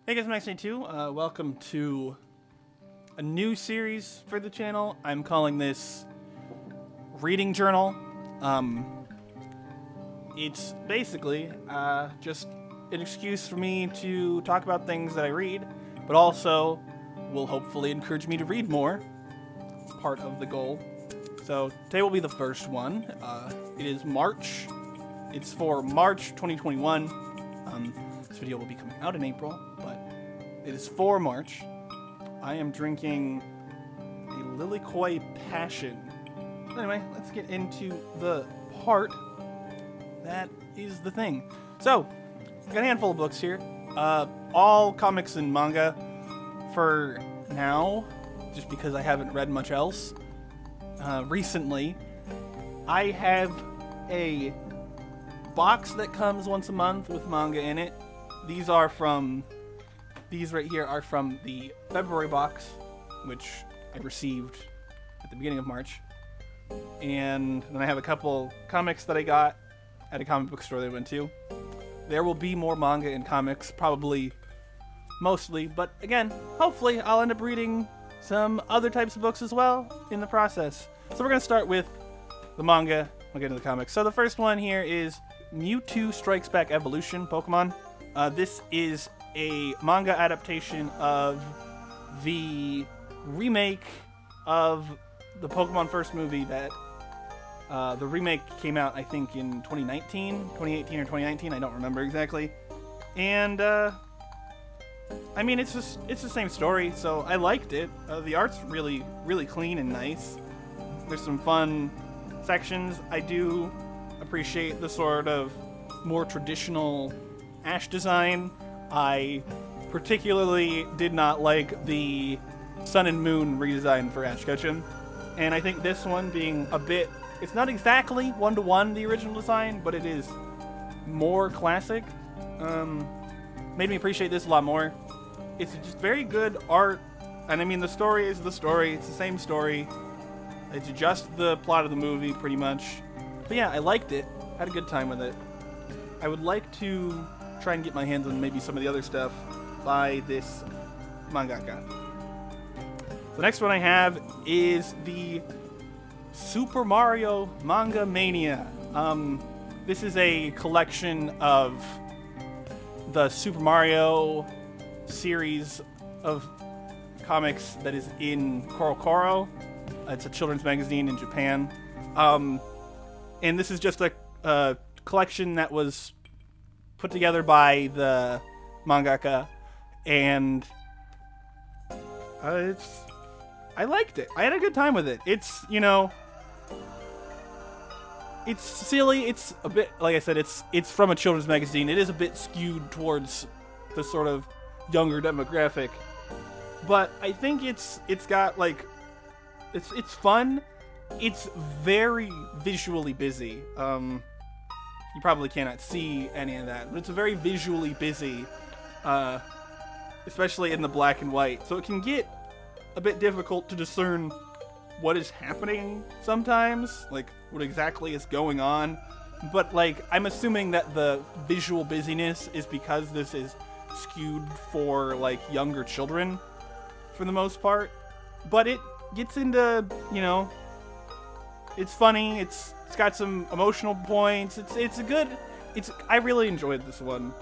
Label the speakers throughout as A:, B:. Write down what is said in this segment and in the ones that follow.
A: Hey guys, Max82. Welcome to a new series for the channel. I'm calling this Reading Journal. It's basically just an excuse for me to talk about things that I read, but also will hopefully encourage me to read more. It's part of the goal. So today will be the first one. It is March. It's for March 2021. This video will be coming out in April, but it is for March. I am drinking a Lilikoi Passion. Anyway, let's get into the part that is the thing. So, I got a handful of books here. All comics and manga for now, just because I haven't read much else. Recently, I have a box that comes once a month with manga in it. These right here are from the February box, which I received at the beginning of March. And then I have a couple comics that I got at a comic book store that I went to. There will be more manga and comics, probably mostly, but again, hopefully I'll end up reading some other types of books as well in the process. So we're going to start with the manga. We'll get into the comics. So the first one here is Mewtwo Strikes Back Evolution Pokemon. This is a manga adaptation of the remake of the Pokemon first movie that the remake came out, I think, in 2018 or 2019. I don't remember exactly. And I mean, it's the same story, so I liked it. The art's really, really clean and nice. There's some fun sections. I do appreciate the sort of more traditional Ash design. I particularly did not like the Sun and Moon redesign for Ash Ketchum. And I think this one being a bit, it's not exactly one-to-one the original design, but it is more classic. Made me appreciate this a lot more. It's just very good art. And I mean, the story is the story. It's the same story. It's just the plot of the movie, pretty much. But yeah, I liked it. Had a good time with it. I would like to try and get my hands on maybe some of the other stuff by this mangaka. The next one I have is the Super Mario Manga Mania. This is a collection of the Super Mario series of comics that is in Korokoro. It's a children's magazine in Japan. And this is just a collection that was put together by the mangaka, and I liked it. I had a good time with it. It's, you know, it's silly. It's a bit, like I said, it's from a children's magazine. It is a bit skewed towards the sort of younger demographic, but I think it's got like, it's fun. It's very visually busy. You probably cannot see any of that, but it's a very visually busy, especially in the black and white. So it can get a bit difficult to discern what is happening sometimes, like what exactly is going on. But like, I'm assuming that the visual busyness is because this is skewed for like younger children for the most part. But it gets into, you know, it's funny, it's got some emotional points, I really enjoyed this one.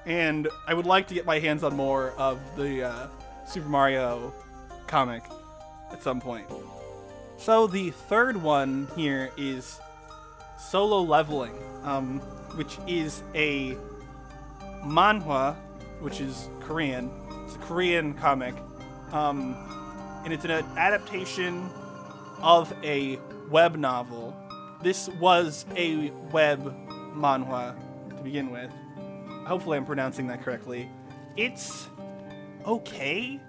A: And I would like to get my hands on more of the Super Mario comic at some point. So the third one here is Solo Leveling, which is a manhwa, which is Korean. It's a Korean comic. And it's an adaptation of a web novel. This was a web manhwa to begin with. Hopefully I'm pronouncing that correctly. It's okay.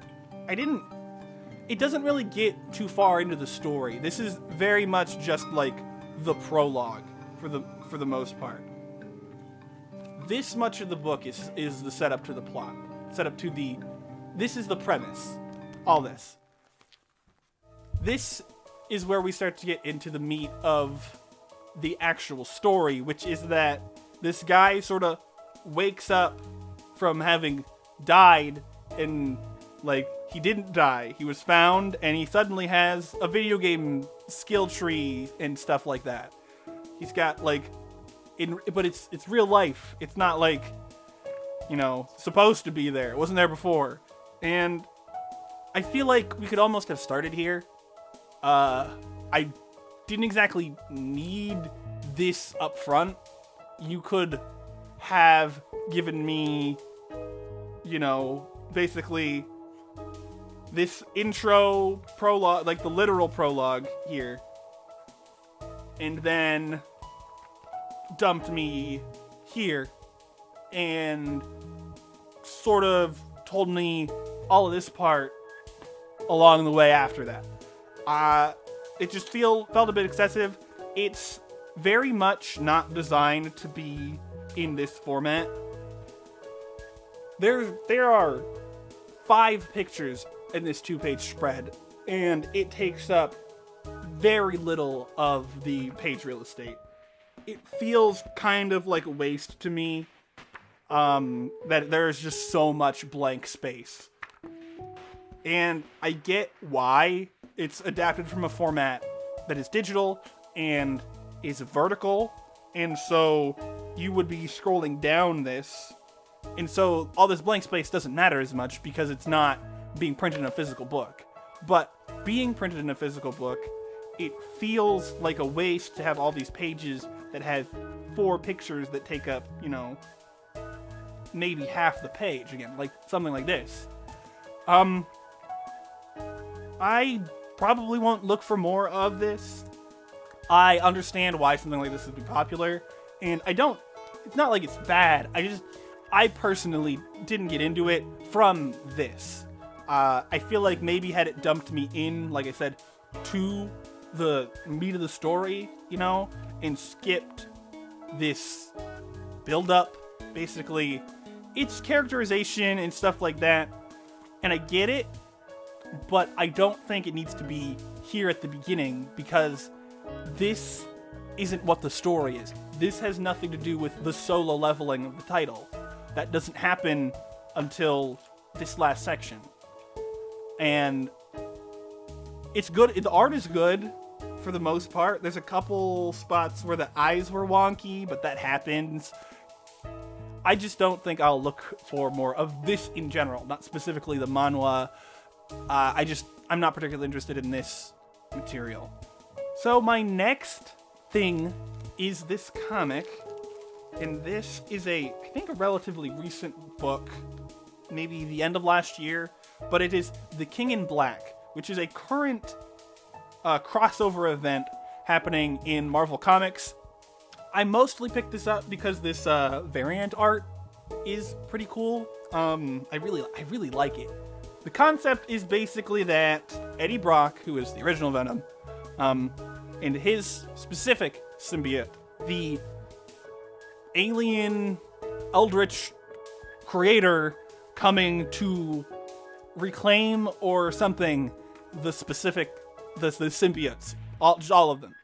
A: It doesn't really get too far into the story. This is very much just like the prologue for the most part. This much of the book is the setup to the plot. This is the premise. All this. This is where we start to get into the meat of the actual story, which is that this guy sort of wakes up from having died and, like, he didn't die. He was found, and he suddenly has a video game skill tree and stuff like that. He's got, like, but it's real life. It's not, like, you know, supposed to be there. It wasn't there before. And I feel like we could almost have started here. I didn't exactly need this up front. You could have given me, you know, basically this intro prologue, like the literal prologue here, and then dumped me here and sort of told me all of this part along the way after that. It just felt a bit excessive. It's very much not designed to be in this format. There are 5 pictures in this 2-page spread, and it takes up very little of the page real estate. It feels kind of like a waste to me, that there's just so much blank space. And I get why it's adapted from a format that is digital and is vertical, and so you would be scrolling down this, and so all this blank space doesn't matter as much because it's not being printed in a physical book. But being printed in a physical book, it feels like a waste to have all these pages that have 4 pictures that take up, you know, maybe half the page again, like something like this. I probably won't look for more of this. I understand why something like this would be popular, and it's not like it's bad. I personally didn't get into it from this. I feel like maybe had it dumped me in, like I said, to the meat of the story, you know, and skipped this build-up, basically, it's characterization and stuff like that, and I get it, but I don't think it needs to be here at the beginning, because this isn't what the story is. This has nothing to do with the solo leveling of the title. That doesn't happen until this last section. And it's good. The art is good for the most part. There's a couple spots where the eyes were wonky, but that happens. I just don't think I'll look for more of this in general, not specifically the manhwa. I'm not particularly interested in this material. So my next thing is this comic, and this is I think a relatively recent book, maybe the end of last year, but it is The King in Black, which is a current crossover event happening in Marvel Comics. I mostly picked this up because this variant art is pretty cool. I really like it. The concept is basically that Eddie Brock, who is the original Venom, and his specific symbiote, the alien eldritch creator coming to reclaim or something the symbiotes, all of them,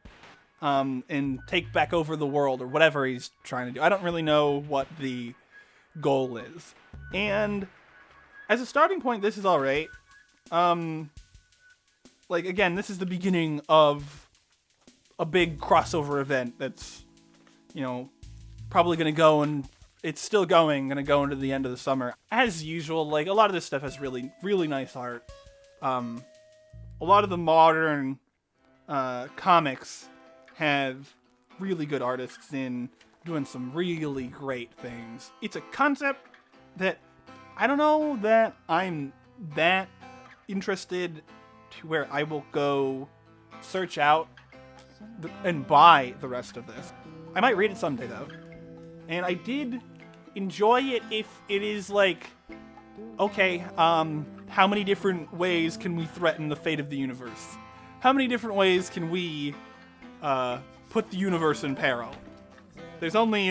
A: and take back over the world or whatever he's trying to do. I don't really know what the goal is. And as a starting point, this is alright. Like, again, this is the beginning of a big crossover event that's, you know, probably going to go, and it's still going to go into the end of the summer. As usual, like, a lot of this stuff has really, really nice art. A lot of the modern comics have really good artists in doing some really great things. It's a concept that I don't know that I'm that interested to where I will go search out and buy the rest of this. I might read it someday, though. And I did enjoy it if it is like, okay, how many different ways can we threaten the fate of the universe? How many different ways can we put the universe in peril? There's only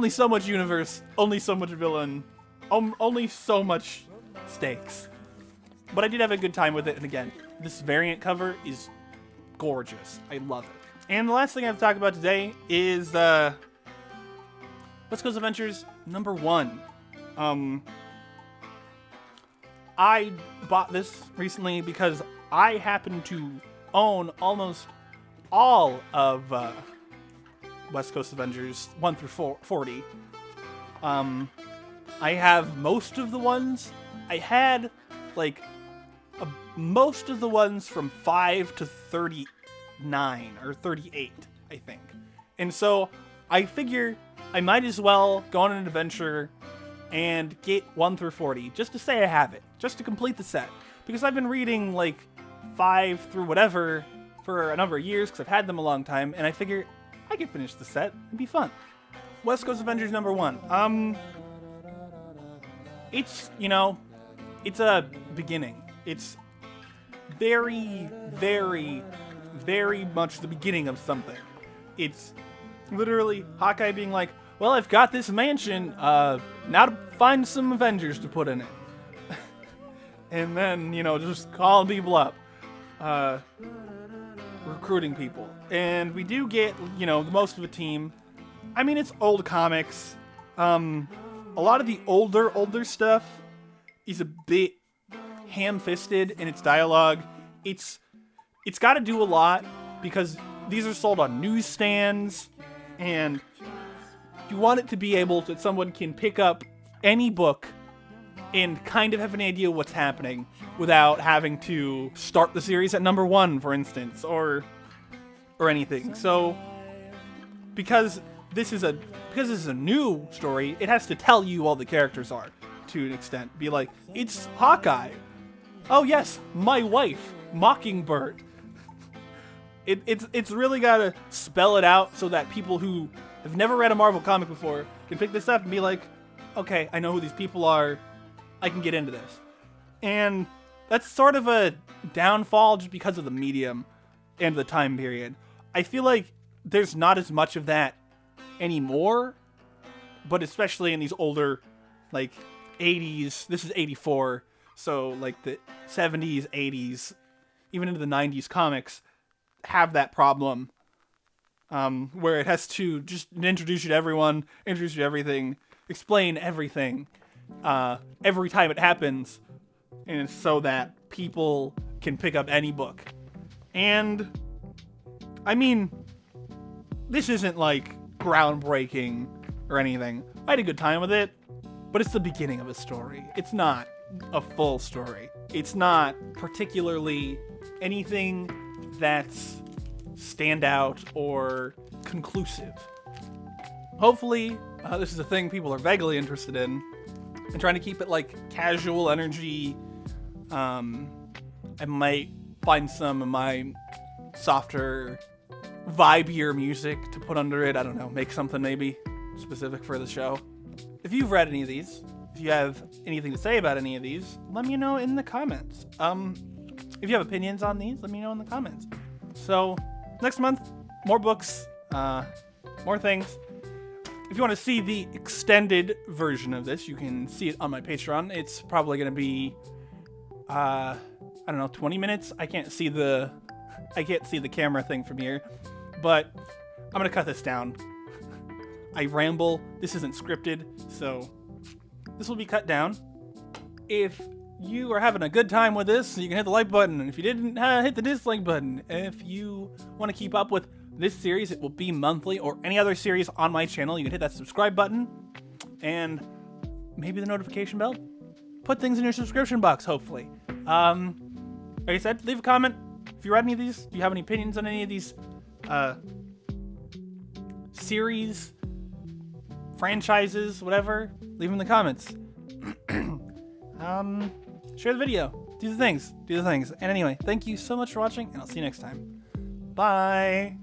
A: so much universe, only so much villain, only so much stakes. But I did have a good time with it, and again, this variant cover is gorgeous. I love it. And the last thing I have to talk about today is Let's Go's Adventures #1. I bought this recently because I happen to own almost all of West Coast Avengers 1 through 40. I have most of the ones. I had, like, most of the ones from 5 to 39 or 38, I think. And so I figure I might as well go on an adventure and get 1 through 40, just to say I have it, just to complete the set. Because I've been reading, like, 5 through whatever for a number of years, because I've had them a long time, and I figure I could finish the set. It'd be fun. West Coast Avengers #1. It's, it's a beginning. It's very, very, very much the beginning of something. It's literally Hawkeye being like, well, I've got this mansion, now to find some Avengers to put in it. And then, just calling people up. Recruiting people. And we do get, the most of a team. I mean, it's old comics. A lot of the older stuff is a bit ham-fisted in its dialogue. It's got to do a lot because these are sold on newsstands, and you want it to be able that someone can pick up any book and kind of have an idea what's happening without having to start the series at #1, for instance, or anything. So because this is a new story, it has to tell you all the characters are to an extent. Be like, it's Hawkeye. Oh yes, my wife, Mockingbird. It's really gotta spell it out so that people who have never read a Marvel comic before can pick this up and be like, okay, I know who these people are. I can get into this. And that's sort of a downfall just because of the medium and the time period. I feel like there's not as much of that anymore, but especially in these older, like, 80s, this is 84, so, like, the 70s, 80s, even into the 90s comics have that problem, where it has to just introduce you to everyone, introduce you to everything, explain everything, every time it happens, and so that people can pick up any book. And, I mean, this isn't, like, groundbreaking or anything. I had a good time with it, but it's the beginning of a story. It's not a full story. It's not particularly anything that's standout or conclusive. Hopefully, this is a thing people are vaguely interested in. I'm trying to keep it, like, casual energy. I might find some of my softer, vibier music to put under it. I don't know, make something maybe specific for the show. If you've read any of these, if you have anything to say about any of these, let me know in the comments. If you have opinions on these, let me know in the comments. So, next month, more books, more things. If you want to see the extended version of this, you can see it on my Patreon. It's probably going to be, 20 minutes. I can't see the camera thing from here, but I'm going to cut this down. I ramble. This isn't scripted, so this will be cut down. If you are having a good time with this, you can hit the like button. And if you didn't, hit the dislike button. If you want to keep up with this series, it will be monthly, or any other series on my channel, you can hit that subscribe button and maybe the notification bell. Put things in your subscription box, hopefully. Like I said, leave a comment. If you read any of these, if you have any opinions on any of these series, franchises, whatever, leave them in the comments. Share the video. Do the things. And anyway, thank you so much for watching, and I'll see you next time. Bye!